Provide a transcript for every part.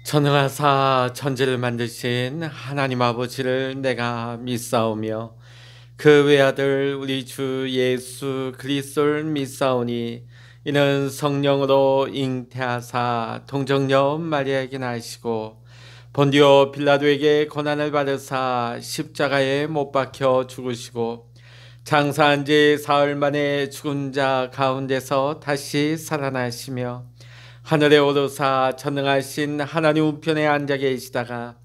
전능하사 천지를 만드신 하나님 아버지를 내가 믿사오며 그 외아들 우리 주 예수 그리스도를 믿사오니 이는 성령으로 잉태하사 동정녀 마리아에게 나시고 본디오 빌라도에게 고난을 받으사 십자가에 못 박혀 죽으시고 장사한 지 사흘 만에 죽은 자 가운데서 다시 살아나시며 하늘에 오르사 전능하신 하나님 우편에 앉아 계시다가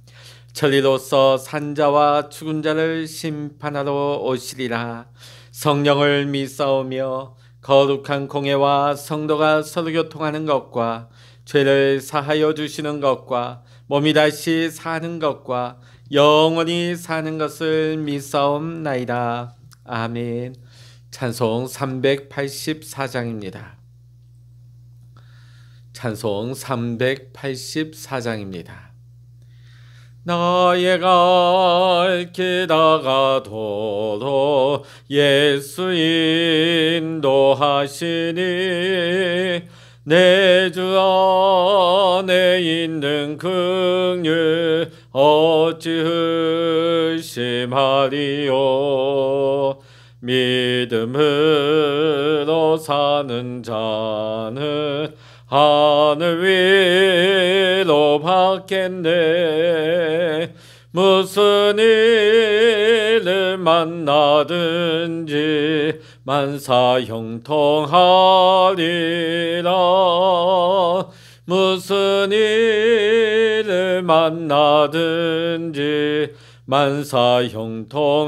천리로서 산자와 죽은 자를 심판하러 오시리라. 성령을 믿사오며 거룩한 공예와 성도가 서로 교통하는 것과 죄를 사하여 주시는 것과 몸이 다시 사는 것과 영원히 사는 것을 믿사옵나이다. 아멘. 찬송 384장입니다. 찬송 384장입니다. 나의 갈 길 다가도록 예수 인도하시니 내 주 안에 있는 긍휼 어찌 의심하리요. 믿음으로 사는 자는 하늘 위로 받겠네. 무슨 일을 만나든지 만사 형통하리라. 무슨 일을 만나든지 만사 형통하리라.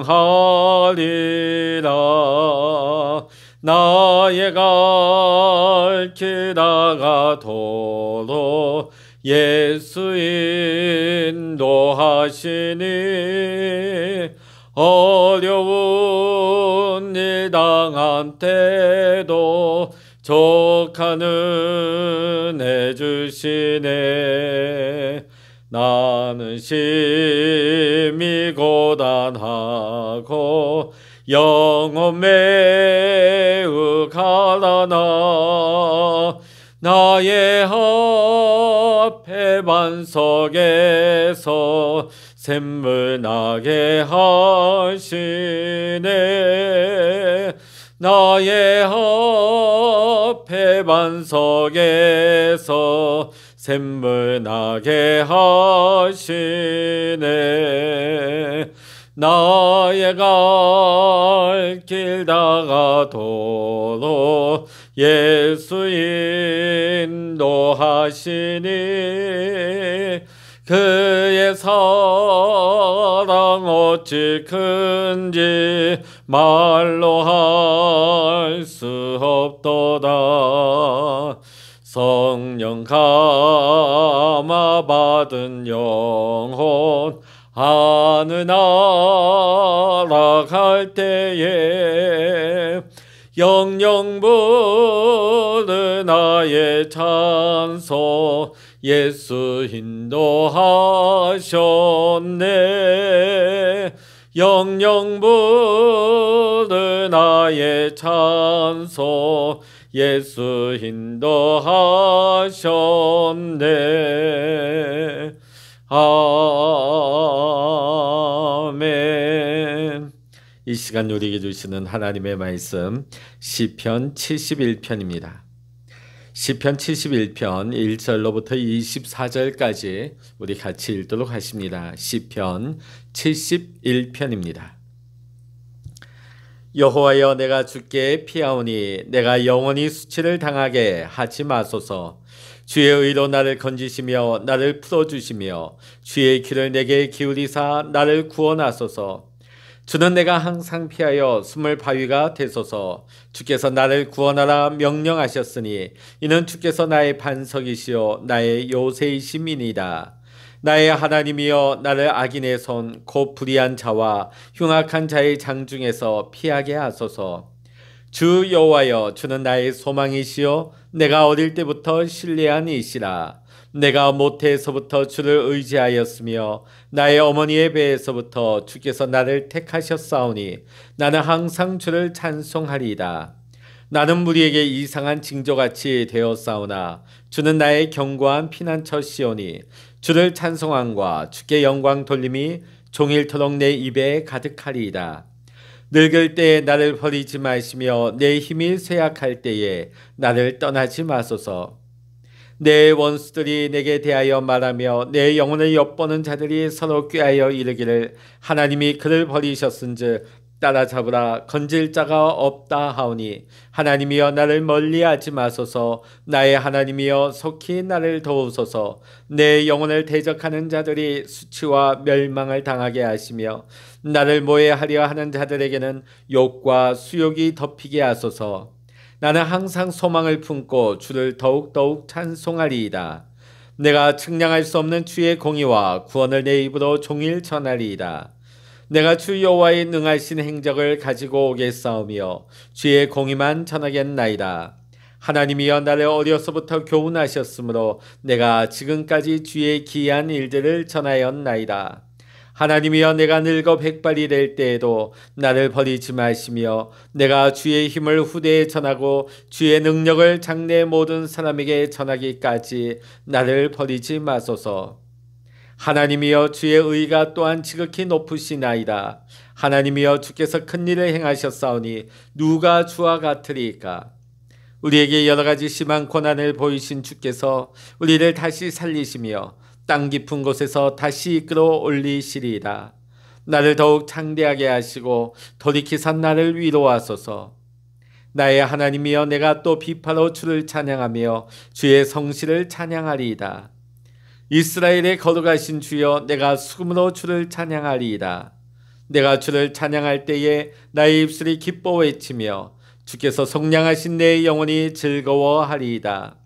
나의 갈 길 다가도록 예수 인도하시니 어려운 일 당한 때도 족한 은혜 주시네. 나는 심히 고단하고 영혼 매우 가라나 나의 앞에 반석에서 샘물 나게 하시네. 나의 앞에 반석에서 샘물 나게 하시네. 나의 갈 길 다가도록 예수 인도하시니 그의 사랑 어찌 큰지 말로 할 수 없도다. 성령 감화 받은 영혼 하늘 날아갈 때에 영영 부르 나의 찬송 예수 인도하셨네. 영영 부르 나의 찬송 예수 인도하셨네. 아멘. 이 시간 우리에게 주시는 하나님의 말씀 시편 71편입니다. 시편 71편 1절로부터 24절까지 우리 같이 읽도록 하십니다. 시편 71편입니다. 여호와여, 내가 주께 피하오니 내가 영원히 수치를 당하게 하지 마소서. 주의 의로 나를 건지시며 나를 풀어주시며 주의 귀를 내게 기울이사 나를 구원하소서. 주는 내가 항상 피하여 숨을 바위가 되소서. 주께서 나를 구원하라 명령하셨으니 이는 주께서 나의 반석이시요 나의 요새이심이니이다. 나의 하나님이여, 나를 악인의 손 곧 불의한 자와 흉악한 자의 장중에서 피하게 하소서. 주 여호와여, 주는 나의 소망이시요 내가 어릴 때부터 신뢰한 이시라. 내가 모태에서부터 주를 의지하였으며 나의 어머니의 배에서부터 주께서 나를 택하셨사오니 나는 항상 주를 찬송하리이다. 나는 무리에게 이상한 징조같이 되었사오나 주는 나의 견고한 피난처시오니 주를 찬송함과 주께 영광 돌림이 종일토록 내 입에 가득하리이다. 늙을 때에 나를 버리지 마시며 내 힘이 쇠약할 때에 나를 떠나지 마소서. 내 원수들이 내게 대하여 말하며 내 영혼을 엿보는 자들이 서로 꾀하여 이르기를 하나님이 그를 버리셨은즉 따라잡으라 건질 자가 없다 하오니 하나님이여 나를 멀리하지 마소서. 나의 하나님이여 속히 나를 도우소서. 내 영혼을 대적하는 자들이 수치와 멸망을 당하게 하시며 나를 모해하려 하는 자들에게는 욕과 수욕이 덮이게 하소서. 나는 항상 소망을 품고 주를 더욱더욱 찬송하리이다. 내가 측량할 수 없는 주의 공의와 구원을 내 입으로 종일 전하리이다. 내가 주 여호와의 능하신 행적을 가지고 오겠사오며 주의 공의만 전하겠나이다. 하나님이여 나를 어려서부터 교훈하셨으므로 내가 지금까지 주의 기이한 일들을 전하였나이다. 하나님이여 내가 늙어 백발이 될 때에도 나를 버리지 마시며 내가 주의 힘을 후대에 전하고 주의 능력을 장래 모든 사람에게 전하기까지 나를 버리지 마소서. 하나님이여 주의 의가 또한 지극히 높으시나이다. 하나님이여 주께서 큰 일을 행하셨사오니 누가 주와 같으리까? 우리에게 여러 가지 심한 고난을 보이신 주께서 우리를 다시 살리시며 땅 깊은 곳에서 다시 이끌어 올리시리이다. 나를 더욱 창대하게 하시고 돌이키사 나를 위로하소서. 나의 하나님이여 내가 또 비파로 주를 찬양하며 주의 성실을 찬양하리이다. 이스라엘에 거룩하신 주여 내가 수금으로 주를 찬양하리이다. 내가 주를 찬양할 때에 나의 입술이 기뻐 외치며 주께서 속량하신 내 영혼이 즐거워하리이다.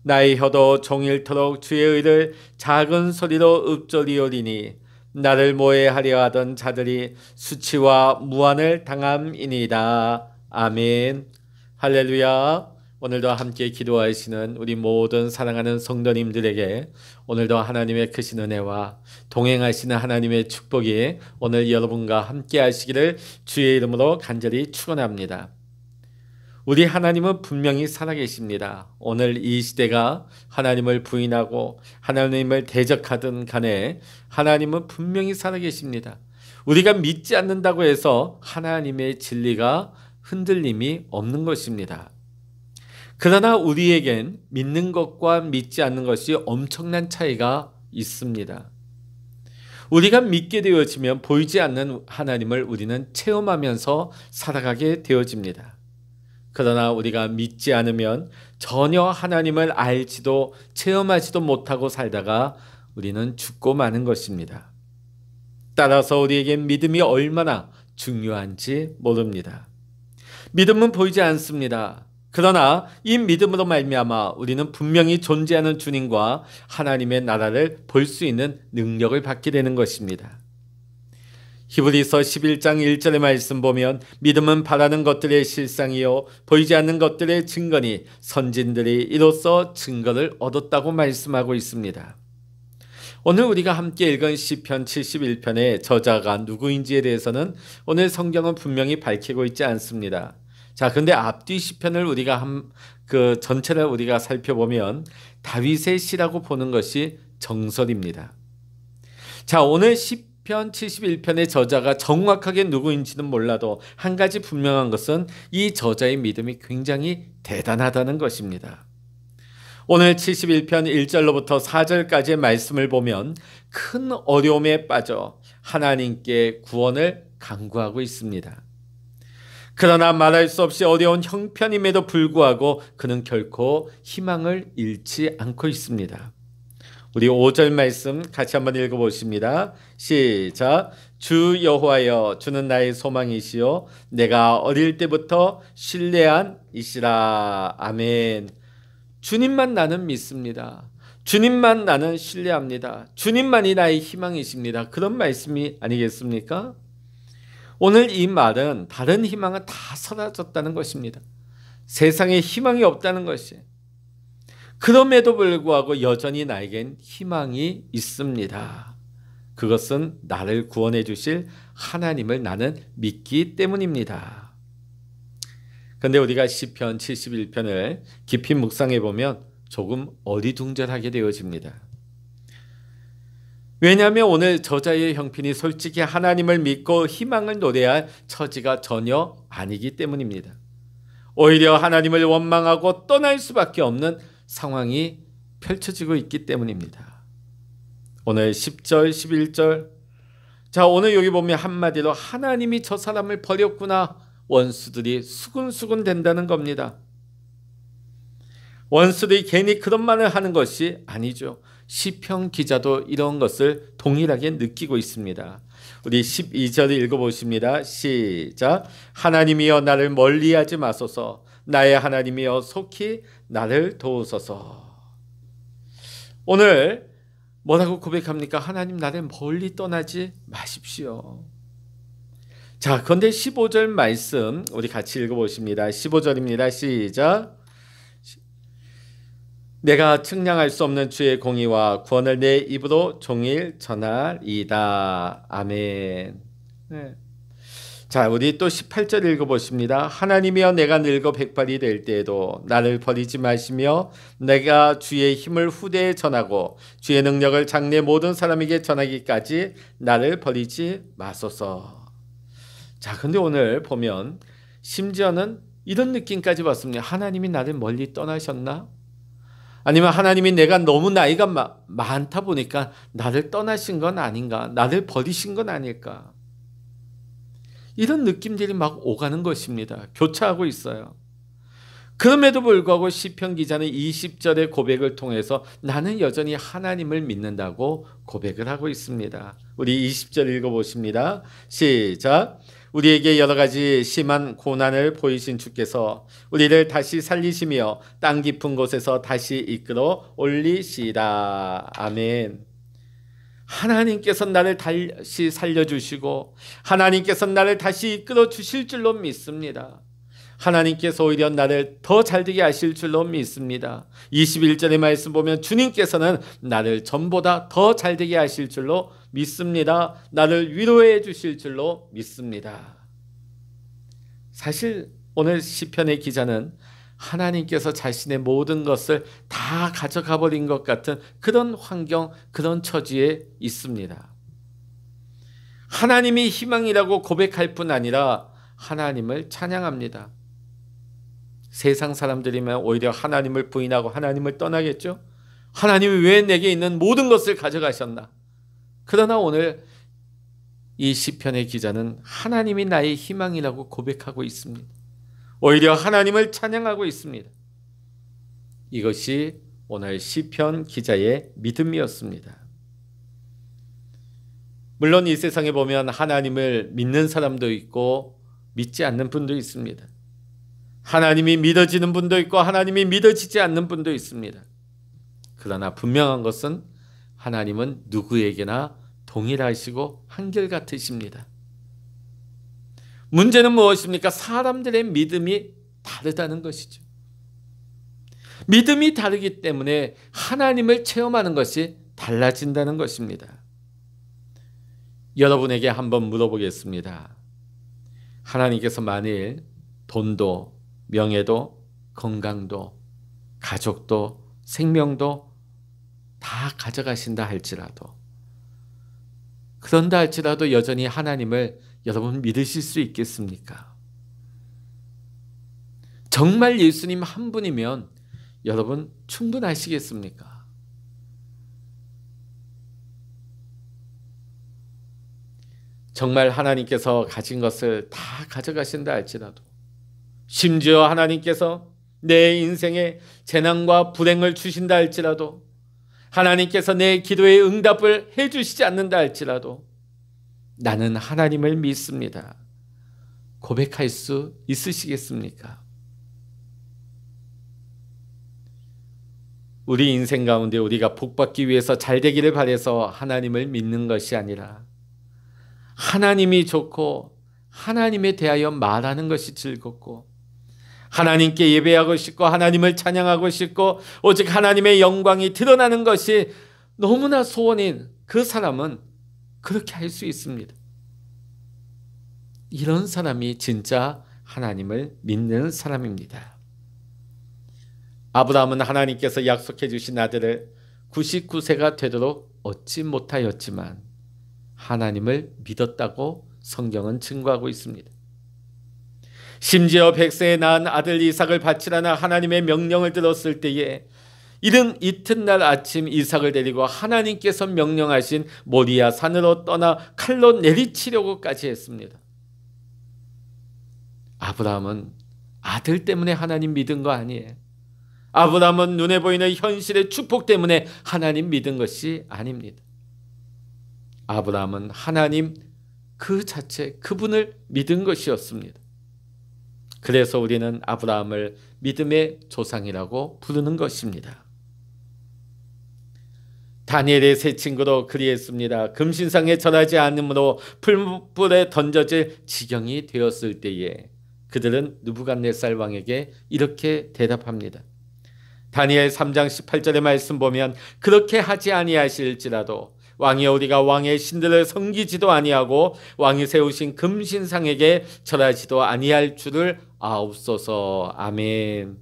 나의 혀도 종일토록 주의 의를 작은 소리로 읊조리오리니 나를 모해하려 하던 자들이 수치와 무한을 당함이니이다. 아멘. 할렐루야. 오늘도 함께 기도하시는 우리 모든 사랑하는 성도님들에게 오늘도 하나님의 크신 은혜와 동행하시는 하나님의 축복이 오늘 여러분과 함께 하시기를 주의 이름으로 간절히 축원합니다. 우리 하나님은 분명히 살아계십니다. 오늘 이 시대가 하나님을 부인하고 하나님을 대적하든 간에 하나님은 분명히 살아계십니다. 우리가 믿지 않는다고 해서 하나님의 진리가 흔들림이 없는 것입니다. 그러나 우리에겐 믿는 것과 믿지 않는 것이 엄청난 차이가 있습니다. 우리가 믿게 되어지면 보이지 않는 하나님을 우리는 체험하면서 살아가게 되어집니다. 그러나 우리가 믿지 않으면 전혀 하나님을 알지도 체험하지도 못하고 살다가 우리는 죽고 마는 것입니다. 따라서 우리에겐 믿음이 얼마나 중요한지 모릅니다. 믿음은 보이지 않습니다. 그러나 이 믿음으로 말미암아 우리는 분명히 존재하는 주님과 하나님의 나라를 볼 수 있는 능력을 받게 되는 것입니다. 히브리서 11장 1절의 말씀 보면 믿음은 바라는 것들의 실상이요 보이지 않는 것들의 증거니 선진들이 이로써 증거를 얻었다고 말씀하고 있습니다. 오늘 우리가 함께 읽은 시편 71편의 저자가 누구인지에 대해서는 오늘 성경은 분명히 밝히고 있지 않습니다. 자, 근데 앞뒤 시편을 우리가 전체를 우리가 살펴보면 다윗의 시라고 보는 것이 정설입니다. 자, 오늘 시편 71편의 저자가 정확하게 누구인지는 몰라도 한 가지 분명한 것은 이 저자의 믿음이 굉장히 대단하다는 것입니다. 오늘 71편 1절로부터 4절까지의 말씀을 보면 큰 어려움에 빠져 하나님께 구원을 간구하고 있습니다. 그러나 말할 수 없이 어려운 형편임에도 불구하고 그는 결코 희망을 잃지 않고 있습니다. 우리 5절 말씀 같이 한번 읽어보십니다. 시작. 주 여호와여 주는 나의 소망이시요 내가 어릴 때부터 신뢰한 이시라. 아멘. 주님만 나는 믿습니다. 주님만 나는 신뢰합니다. 주님만이 나의 희망이십니다. 그런 말씀이 아니겠습니까? 오늘 이 말은 다른 희망은 다 사라졌다는 것입니다. 세상에 희망이 없다는 것이. 그럼에도 불구하고 여전히 나에겐 희망이 있습니다. 그것은 나를 구원해 주실 하나님을 나는 믿기 때문입니다. 그런데 우리가 시편 71편을 깊이 묵상해 보면 조금 어리둥절하게 되어집니다. 왜냐하면 오늘 저자의 형편이 솔직히 하나님을 믿고 희망을 노래할 처지가 전혀 아니기 때문입니다. 오히려 하나님을 원망하고 떠날 수밖에 없는 상황이 펼쳐지고 있기 때문입니다. 오늘 10절, 11절. 자, 오늘 여기 보면 한마디로 하나님이 저 사람을 버렸구나. 원수들이 수군수군 된다는 겁니다. 원수들이 괜히 그런 말을 하는 것이 아니죠. 시편 기자도 이런 것을 동일하게 느끼고 있습니다. 우리 12절 읽어보십니다. 시작. 하나님이여 나를 멀리하지 마소서. 나의 하나님이여 속히 나를 도우소서. 오늘 뭐라고 고백합니까? 하나님 나를 멀리 떠나지 마십시오. 자, 그런데 15절 말씀 우리 같이 읽어보십니다. 15절입니다. 시작. 내가 측량할 수 없는 주의 공의와 구원을 내 입으로 종일 전하리이다. 아멘. 네. 자, 우리 또 18절 읽어보십니다. 하나님이여 내가 늙어 백발이 될 때에도 나를 버리지 마시며 내가 주의 힘을 후대에 전하고 주의 능력을 장래 모든 사람에게 전하기까지 나를 버리지 마소서. 자, 근데 오늘 보면 심지어는 이런 느낌까지 받습니다. 하나님이 나를 멀리 떠나셨나? 아니면 하나님이 내가 너무 나이가 많다 보니까 나를 떠나신 건 아닌가? 나를 버리신 건 아닐까? 이런 느낌들이 막 오가는 것입니다. 교차하고 있어요. 그럼에도 불구하고 시편 기자는 20절의 고백을 통해서 나는 여전히 하나님을 믿는다고 고백을 하고 있습니다. 우리 20절 읽어보십니다. 시작. 우리에게 여러 가지 심한 고난을 보이신 주께서 우리를 다시 살리시며 땅 깊은 곳에서 다시 이끌어 올리시라. 아멘. 하나님께서 나를 다시 살려주시고 하나님께서 나를 다시 이끌어 주실 줄로 믿습니다. 하나님께서 오히려 나를 더 잘되게 하실 줄로 믿습니다. 21절의 말씀 보면 주님께서는 나를 전보다 더 잘되게 하실 줄로 믿습니다. 나를 위로해 주실 줄로 믿습니다. 사실 오늘 시편의 기자는 하나님께서 자신의 모든 것을 다 가져가 버린 것 같은 그런 환경, 그런 처지에 있습니다. 하나님이 희망이라고 고백할 뿐 아니라 하나님을 찬양합니다. 세상 사람들이면 오히려 하나님을 부인하고 하나님을 떠나겠죠. 하나님이 왜 내게 있는 모든 것을 가져가셨나? 그러나 오늘 이 시편의 기자는 하나님이 나의 희망이라고 고백하고 있습니다. 오히려 하나님을 찬양하고 있습니다. 이것이 오늘 시편 기자의 믿음이었습니다. 물론 이 세상에 보면 하나님을 믿는 사람도 있고 믿지 않는 분도 있습니다. 하나님이 믿어지는 분도 있고 하나님이 믿어지지 않는 분도 있습니다. 그러나 분명한 것은 하나님은 누구에게나 동일하시고 한결같으십니다. 문제는 무엇입니까? 사람들의 믿음이 다르다는 것이죠. 믿음이 다르기 때문에 하나님을 체험하는 것이 달라진다는 것입니다. 여러분에게 한번 물어보겠습니다. 하나님께서 만일 돈도 명예도 건강도 가족도 생명도 다 가져가신다 할지라도 그런다 할지라도 여전히 하나님을 여러분 믿으실 수 있겠습니까? 정말 예수님 한 분이면 여러분 충분하시겠습니까? 정말 하나님께서 가진 것을 다 가져가신다 할지라도 심지어 하나님께서 내 인생에 재난과 불행을 주신다 할지라도 하나님께서 내 기도에 응답을 해주시지 않는다 할지라도 나는 하나님을 믿습니다. 고백할 수 있으시겠습니까? 우리 인생 가운데 우리가 복받기 위해서 잘되기를 바라서 하나님을 믿는 것이 아니라 하나님이 좋고 하나님에 대하여 말하는 것이 즐겁고 하나님께 예배하고 싶고 하나님을 찬양하고 싶고 오직 하나님의 영광이 드러나는 것이 너무나 소원인 그 사람은 그렇게 할 수 있습니다. 이런 사람이 진짜 하나님을 믿는 사람입니다. 아브라함은 하나님께서 약속해 주신 아들을 99세가 되도록 얻지 못하였지만 하나님을 믿었다고 성경은 증거하고 있습니다. 심지어 100세에 낳은 아들 이삭을 바치라는 하나님의 명령을 들었을 때에 이른 이튿날 아침 이삭을 데리고 하나님께서 명령하신 모리아 산으로 떠나 칼로 내리치려고까지 했습니다. 아브라함은 아들 때문에 하나님 믿은 거 아니에요. 아브라함은 눈에 보이는 현실의 축복 때문에 하나님 믿은 것이 아닙니다. 아브라함은 하나님 그 자체, 그분을 믿은 것이었습니다. 그래서 우리는 아브라함을 믿음의 조상이라고 부르는 것입니다. 다니엘의 세 친구도 그리했습니다. 금신상에 절하지 않으므로 풀불에 던져질 지경이 되었을 때에 그들은 느부갓네살 왕에게 이렇게 대답합니다. 다니엘 3장 18절의 말씀 보면 그렇게 하지 아니하실지라도 왕이여 우리가 왕의 신들을 섬기지도 아니하고 왕이 세우신 금신상에게 절하지도 아니할 줄을 아옵소서. 아멘.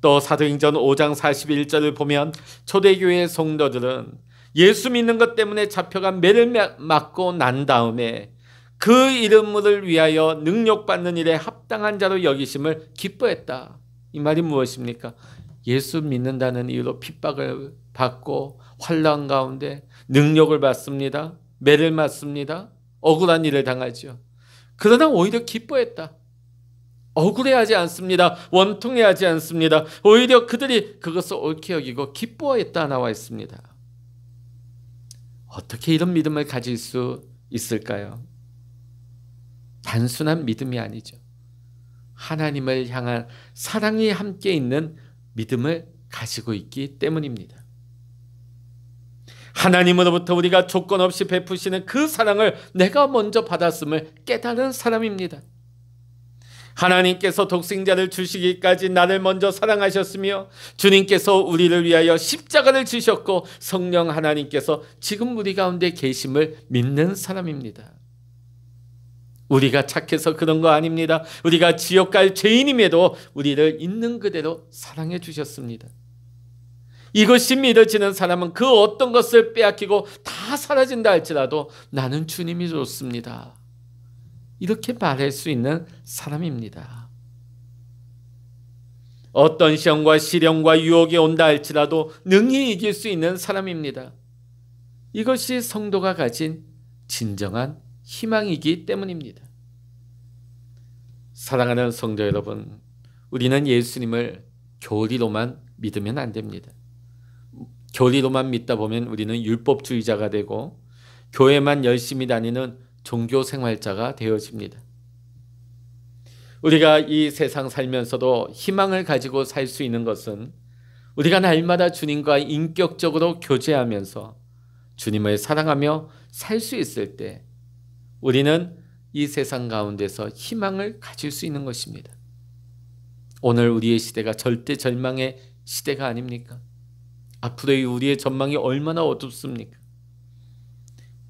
또 사도행전 5장 41절을 보면 초대교회 성도들은 예수 믿는 것 때문에 잡혀간 매를 맞고 난 다음에 그 이름을 위하여 능력받는 일에 합당한 자로 여기심을 기뻐했다. 이 말이 무엇입니까? 예수 믿는다는 이유로 핍박을 받고 환난 가운데 능력을 받습니다. 매를 맞습니다. 억울한 일을 당하죠. 그러나 오히려 기뻐했다. 억울해하지 않습니다. 원통해하지 않습니다. 오히려 그들이 그것을 옳게 여기고 기뻐했다 나와 있습니다. 어떻게 이런 믿음을 가질 수 있을까요? 단순한 믿음이 아니죠. 하나님을 향한 사랑이 함께 있는 믿음을 가지고 있기 때문입니다. 하나님으로부터 우리가 조건 없이 베푸시는 그 사랑을 내가 먼저 받았음을 깨달은 사람입니다. 하나님께서 독생자를 주시기까지 나를 먼저 사랑하셨으며 주님께서 우리를 위하여 십자가를 지셨고 성령 하나님께서 지금 우리 가운데 계심을 믿는 사람입니다. 우리가 착해서 그런 거 아닙니다. 우리가 지옥 갈 죄인임에도 우리를 있는 그대로 사랑해 주셨습니다. 이것이 믿어지는 사람은 그 어떤 것을 빼앗기고 다 사라진다 할지라도 나는 주님이 좋습니다. 이렇게 말할 수 있는 사람입니다. 어떤 시험과 시련과 유혹이 온다 할지라도 능히 이길 수 있는 사람입니다. 이것이 성도가 가진 진정한 희망이기 때문입니다. 사랑하는 성도 여러분, 우리는 예수님을 교리로만 믿으면 안 됩니다. 교리로만 믿다 보면 우리는 율법주의자가 되고 교회만 열심히 다니는 종교생활자가 되어집니다. 우리가 이 세상 살면서도 희망을 가지고 살 수 있는 것은 우리가 날마다 주님과 인격적으로 교제하면서 주님을 사랑하며 살 수 있을 때 우리는 이 세상 가운데서 희망을 가질 수 있는 것입니다. 오늘 우리의 시대가 절대 절망의 시대가 아닙니까? 앞으로의 우리의 전망이 얼마나 어둡습니까?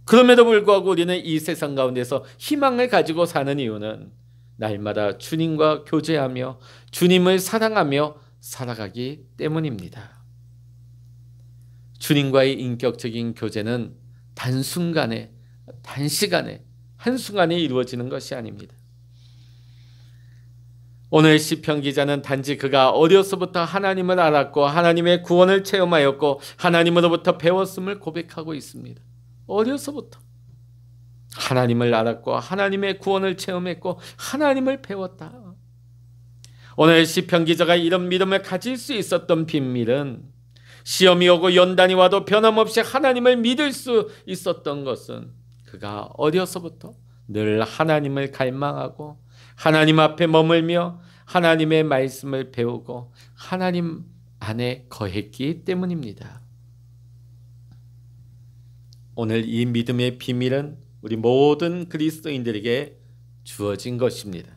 그럼에도 불구하고 우리는 이 세상 가운데서 희망을 가지고 사는 이유는 날마다 주님과 교제하며 주님을 사랑하며 살아가기 때문입니다. 주님과의 인격적인 교제는 단순간에, 단시간에, 한순간에 이루어지는 것이 아닙니다. 오늘 시편 기자는 단지 그가 어려서부터 하나님을 알았고 하나님의 구원을 체험하였고 하나님으로부터 배웠음을 고백하고 있습니다. 어려서부터 하나님을 알았고 하나님의 구원을 체험했고 하나님을 배웠다. 오늘 시편 기자가 이런 믿음을 가질 수 있었던 비밀은 시험이 오고 연단이 와도 변함없이 하나님을 믿을 수 있었던 것은 그가 어려서부터 늘 하나님을 갈망하고 하나님 앞에 머물며 하나님의 말씀을 배우고 하나님 안에 거했기 때문입니다. 오늘 이 믿음의 비밀은 우리 모든 그리스도인들에게 주어진 것입니다.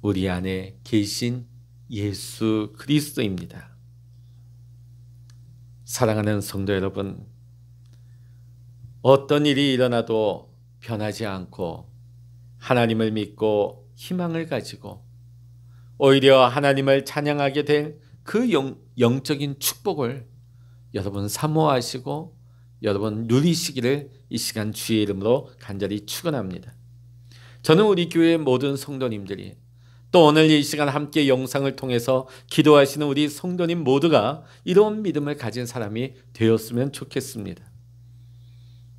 우리 안에 계신 예수 그리스도입니다. 사랑하는 성도 여러분, 어떤 일이 일어나도 변하지 않고 하나님을 믿고 희망을 가지고 오히려 하나님을 찬양하게 된 그 영적인 축복을 여러분 사모하시고 여러분 누리시기를 이 시간 주의 이름으로 간절히 축원합니다. 저는 우리 교회의 모든 성도님들이 또 오늘 이 시간 함께 영상을 통해서 기도하시는 우리 성도님 모두가 이런 믿음을 가진 사람이 되었으면 좋겠습니다.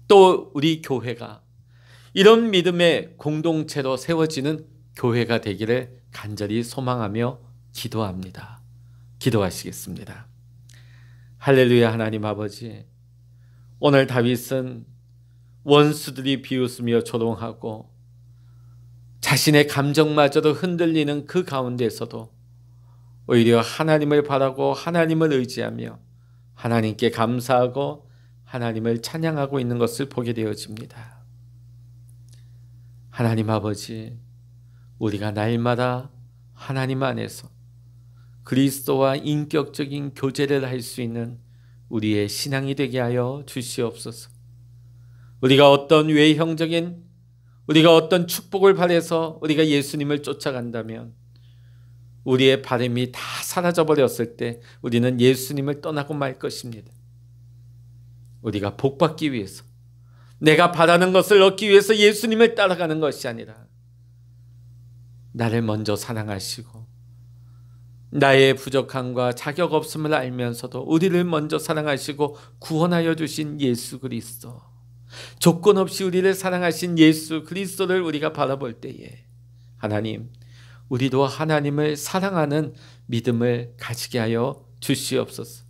또 우리 교회가 이런 믿음의 공동체로 세워지는 교회가 되기를 간절히 소망하며 기도합니다. 기도하시겠습니다. 할렐루야. 하나님 아버지, 오늘 다윗은 원수들이 비웃으며 조롱하고 자신의 감정마저도 흔들리는 그 가운데서도 오히려 하나님을 바라고 하나님을 의지하며 하나님께 감사하고 하나님을 찬양하고 있는 것을 보게 되어집니다. 하나님 아버지, 우리가 날마다 하나님 안에서 그리스도와 인격적인 교제를 할 수 있는 우리의 신앙이 되게 하여 주시옵소서. 우리가 어떤 외형적인 우리가 어떤 축복을 바라서 우리가 예수님을 쫓아간다면 우리의 바람이 다 사라져 버렸을 때 우리는 예수님을 떠나고 말 것입니다. 우리가 복받기 위해서 내가 바라는 것을 얻기 위해서 예수님을 따라가는 것이 아니라 나를 먼저 사랑하시고 나의 부족함과 자격 없음을 알면서도 우리를 먼저 사랑하시고 구원하여 주신 예수 그리스도, 조건 없이 우리를 사랑하신 예수 그리스도를 우리가 바라볼 때에 하나님, 우리도 하나님을 사랑하는 믿음을 가지게 하여 주시옵소서.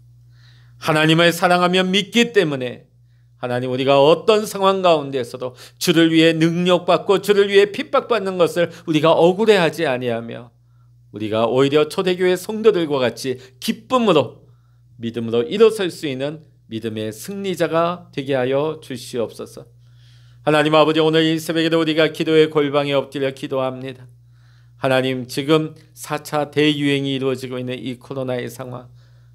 하나님을 사랑하며 믿기 때문에 하나님, 우리가 어떤 상황 가운데서도 주를 위해 능력받고 주를 위해 핍박받는 것을 우리가 억울해하지 아니하며 우리가 오히려 초대교회 성도들과 같이 기쁨으로 믿음으로 일어설 수 있는 믿음의 승리자가 되게 하여 주시옵소서. 하나님 아버지, 오늘 이 새벽에도 우리가 기도의 골방에 엎드려 기도합니다. 하나님, 지금 4차 대유행이 이루어지고 있는 이 코로나의 상황,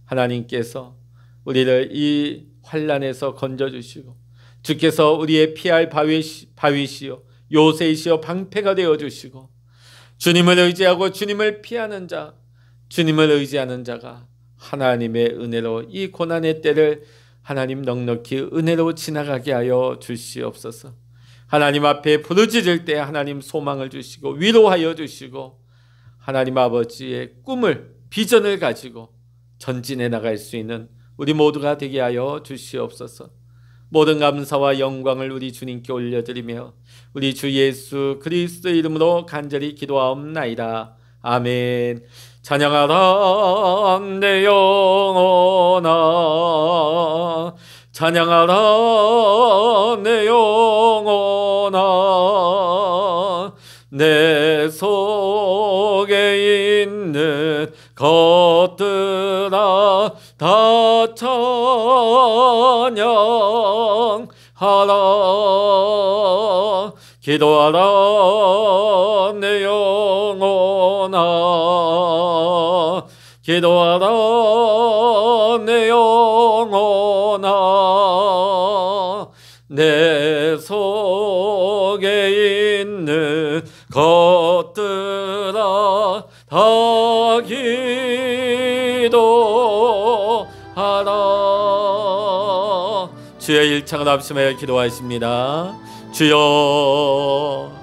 하나님께서 우리를 이 환난에서 건져주시고 주께서 우리의 피할 바위시요 요새이시요 방패가 되어주시고 주님을 의지하고 주님을 피하는 자, 주님을 의지하는 자가 하나님의 은혜로 이 고난의 때를 하나님 넉넉히 은혜로 지나가게 하여 주시옵소서. 하나님 앞에 부르짖을 때 하나님 소망을 주시고 위로하여 주시고 하나님 아버지의 꿈을, 비전을 가지고 전진해 나갈 수 있는 우리 모두가 되게 하여 주시옵소서. 모든 감사와 영광을 우리 주님께 올려드리며 우리 주 예수 그리스도 이름으로 간절히 기도하옵나이다. 아멘. 찬양하라 내 영혼아, 찬양하라 내 영혼아, 내 속에 있는 것들아 다 찬양하라. 기도하라 내 영혼아, 기도하라 내 영혼아, 내 속에 있는 것들아 다 기도하라. 주의 일창을 합심하여 기도하십니다. 주여